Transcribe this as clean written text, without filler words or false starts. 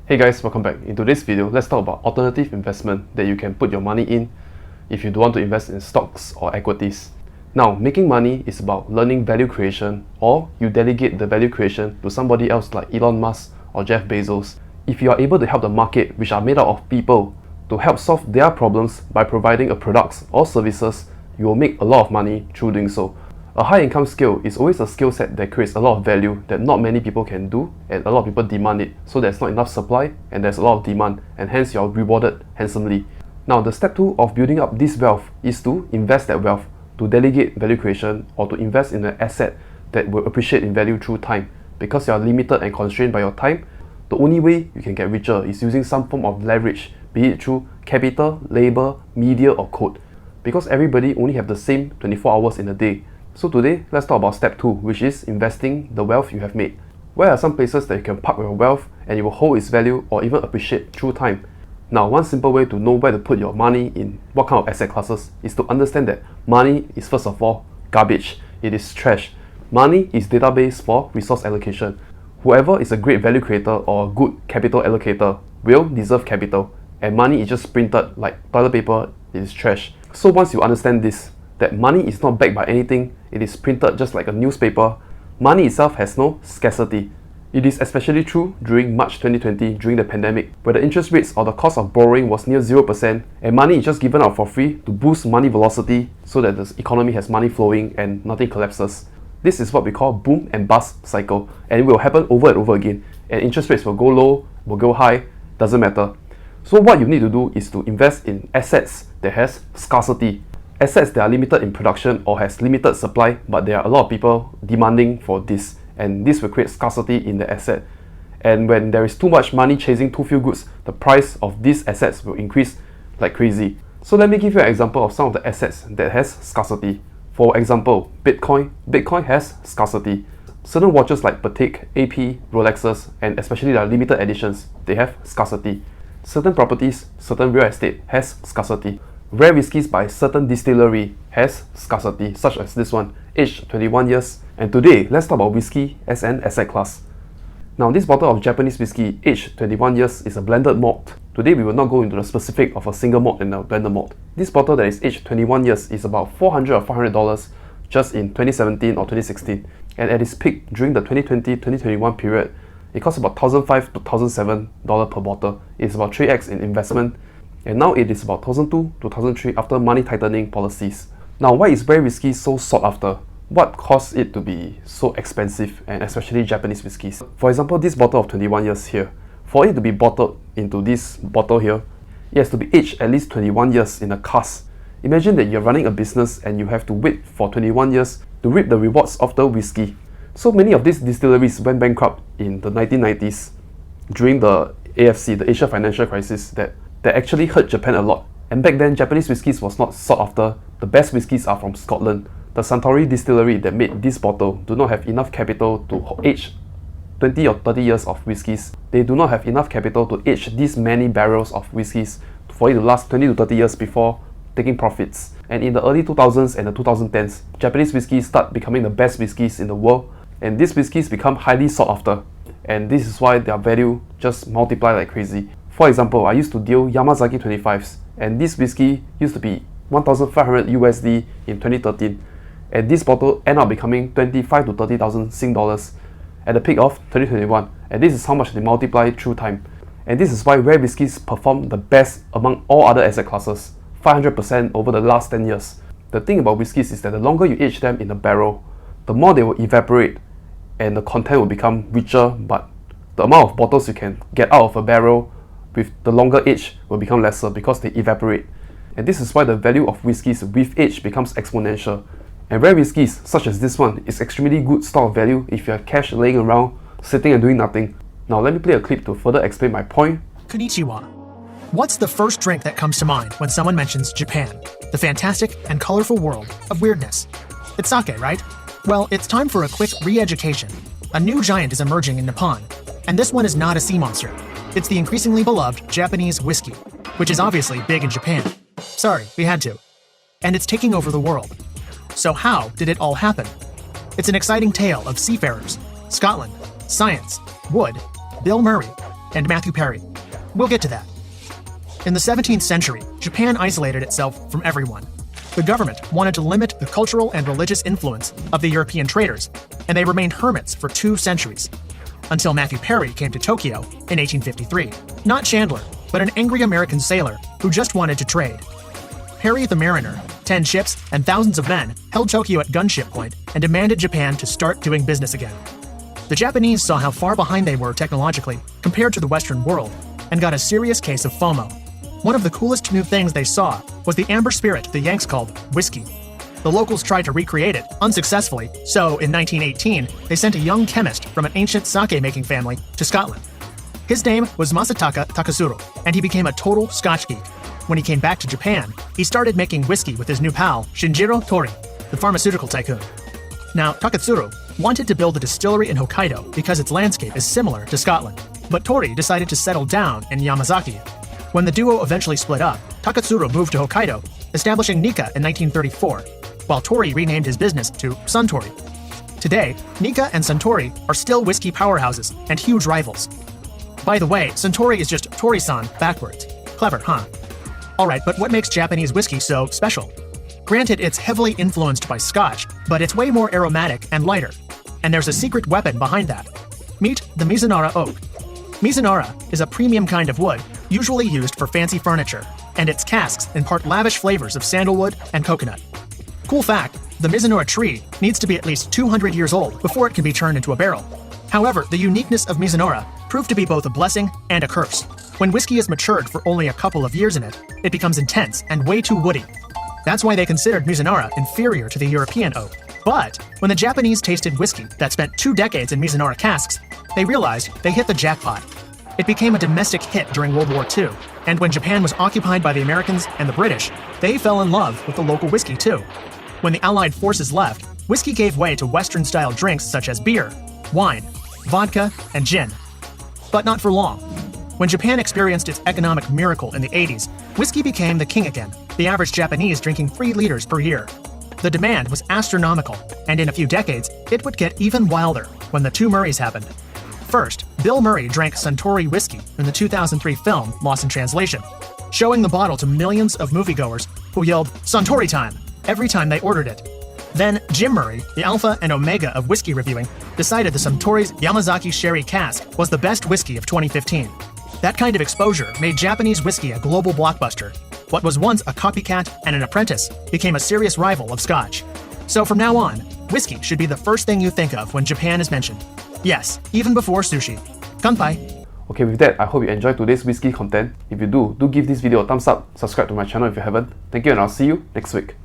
Hey guys, welcome back. In today's video, let's talk about alternative investment that you can put your money in if you don't want to invest in stocks or equities. Now, making money is about learning value creation, or you delegate the value creation to somebody else like Elon Musk or Jeff Bezos. If you are able to help the market, which are made up of people, to help solve their problems by providing a products or services, you will make a lot of money through doing so. A high income skill is always a skill set that creates a lot of value that not many people can do, and a lot of people demand it. So there's not enough supply and there's a lot of demand, and hence you're rewarded handsomely. Now, the step 2 of building up this wealth is to invest that wealth, to delegate value creation, or to invest in an asset that will appreciate in value through time. Because you are limited and constrained by your time, the only way you can get richer is using some form of leverage, be it through capital, labor, media, or code. Because everybody only have the same 24 hours in a day. So today, let's talk about step 2, which is investing the wealth you have made. Where are some places that you can park your wealth and it will hold its value or even appreciate through time? Now, one simple way to know where to put your money in what kind of asset classes is to understand that money is first of all garbage. It is trash. Money is database for resource allocation. Whoever is a great value creator or a good capital allocator will deserve capital, and money is just printed like toilet paper. It is trash. So once you understand this, that money is not backed by anything, it is printed just like a newspaper, money itself has no scarcity. It is especially true during March 2020 during the pandemic, where the interest rates or the cost of borrowing was near 0% and money is just given out for free to boost money velocity so that the economy has money flowing and nothing collapses. This is what we call boom and bust cycle, and it will happen over and over again, and interest rates will go low, will go high, doesn't matter. So what you need to do is to invest in assets that has scarcity. Assets that are limited in production or has limited supply, but there are a lot of people demanding for this, and this will create scarcity in the asset. And when there is too much money chasing too few goods, the price of these assets will increase like crazy. So let me give you an example of some of the assets that has scarcity. For example, Bitcoin. Bitcoin has scarcity. Certain watches like Patek, AP, Rolexes, and especially their limited editions, they have scarcity. Certain properties, certain real estate has scarcity. Rare whiskies by certain distillery has scarcity, such as this one, aged 21 years. And today, let's talk about whiskey as an asset class. Now, this bottle of Japanese whiskey, aged 21 years, is a blended malt. Today, we will not go into the specific of a single malt and a blended malt. This bottle that is aged 21 years is about $400 or $500 just in 2017 or 2016. And at its peak during the 2020-2021 period, it cost about $1,500 to $1,700 per bottle. It's about 3x in investment. And now it is about 2002 to 2003 after money tightening policies. Now, why is rare whiskey so sought after? What caused it to be so expensive, and especially Japanese whiskies? For example, this bottle of 21 years here, for it to be bottled into this bottle here, it has to be aged at least 21 years in a cask. Imagine that you're running a business and you have to wait for 21 years to reap the rewards of the whiskey. So many of these distilleries went bankrupt in the 1990s during the AFC, the Asia Financial Crisis, that actually hurt Japan a lot. And back then, Japanese whiskies was not sought after. The best whiskies are from Scotland. The Suntory distillery that made this bottle do not have enough capital to age 20 or 30 years of whiskies. They do not have enough capital to age these many barrels of whiskies for it to last 20 to 30 years before taking profits. And in the early 2000s and the 2010s, Japanese whiskies start becoming the best whiskies in the world, and these whiskies become highly sought after. And this is why their value just multiply like crazy. For example, I used to deal Yamazaki 25s, and this whiskey used to be 1,500 USD in 2013, and this bottle ended up becoming 25 to 30,000 Sing dollars at the peak of 2021, and this is how much they multiply through time. And this is why rare whiskies perform the best among all other asset classes, 500% over the last 10 years. The thing about whiskies is that the longer you age them in a barrel, the more they will evaporate, and the content will become richer, but the amount of bottles you can get out of a barrel with the longer age will become lesser because they evaporate. And this is why the value of whiskies with age becomes exponential. And rare whiskies, such as this one, is extremely good stock of value if you have cash laying around, sitting and doing nothing. Now let me play a clip to further explain my point. Konnichiwa. What's the first drink that comes to mind when someone mentions Japan, the fantastic and colorful world of weirdness? It's sake, right? Well, it's time for a quick re-education. A new giant is emerging in Nippon, and this one is not a sea monster. It's the increasingly beloved Japanese whiskey, which is obviously big in Japan. Sorry, we had to. And it's taking over the world. So how did it all happen? It's an exciting tale of seafarers, Scotland, science, wood, Bill Murray, and Matthew Perry. We'll get to that. In the 17th century, Japan isolated itself from everyone. The government wanted to limit the cultural and religious influence of the European traders, and they remained hermits for 2 centuries, until Matthew Perry came to Tokyo in 1853. Not Chandler, but an angry American sailor who just wanted to trade. Perry the Mariner, 10 ships, and thousands of men held Tokyo at gunship point and demanded Japan to start doing business again. The Japanese saw how far behind they were technologically compared to the Western world and got a serious case of FOMO. One of the coolest new things they saw was the amber spirit the Yanks called whiskey. The locals tried to recreate it, unsuccessfully, so in 1918, they sent a young chemist from an ancient sake-making family to Scotland. His name was Masataka Takasuru, and he became a total Scotch geek. When he came back to Japan, he started making whiskey with his new pal, Shinjiro Tori, the pharmaceutical tycoon. Now, Takasuru wanted to build a distillery in Hokkaido because its landscape is similar to Scotland, but Tori decided to settle down in Yamazaki. When the duo eventually split up, Takasuru moved to Hokkaido, establishing Nikka in 1934, while Tori renamed his business to Suntory. Today, Nikka and Suntory are still whiskey powerhouses and huge rivals. By the way, Suntory is just Tori-san backwards. Clever, huh? Alright, but what makes Japanese whiskey so special? Granted, it's heavily influenced by Scotch, but it's way more aromatic and lighter. And there's a secret weapon behind that. Meet the Mizunara oak. Mizunara is a premium kind of wood, usually used for fancy furniture, and its casks impart lavish flavors of sandalwood and coconut. Cool fact, the Mizunara tree needs to be at least 200 years old before it can be turned into a barrel. However, the uniqueness of Mizunara proved to be both a blessing and a curse. When whiskey is matured for only a couple of years in it, it becomes intense and way too woody. That's why they considered Mizunara inferior to the European oak. But when the Japanese tasted whiskey that spent 2 decades in Mizunara casks, they realized they hit the jackpot. It became a domestic hit during World War II, and when Japan was occupied by the Americans and the British, they fell in love with the local whiskey too. When the Allied forces left, whiskey gave way to Western-style drinks such as beer, wine, vodka, and gin. But not for long. When Japan experienced its economic miracle in the 80s, whiskey became the king again, the average Japanese drinking 3 liters per year. The demand was astronomical, and in a few decades, it would get even wilder when the 2 Murrays happened. First, Bill Murray drank Suntory whiskey in the 2003 film Lost in Translation, showing the bottle to millions of moviegoers who yelled "Suntory time" every time they ordered it. Then Jim Murray, the alpha and omega of whiskey reviewing, decided the Suntory's Yamazaki Sherry Cask was the best whiskey of 2015. That kind of exposure made Japanese whiskey a global blockbuster. What was once a copycat and an apprentice became a serious rival of Scotch. So from now on, whiskey should be the first thing you think of when Japan is mentioned. Yes, even before sushi. Kanpai! Okay, with that, I hope you enjoyed today's whiskey content. If you do give this video a thumbs up, subscribe to my channel if you haven't. Thank you, and I'll see you next week.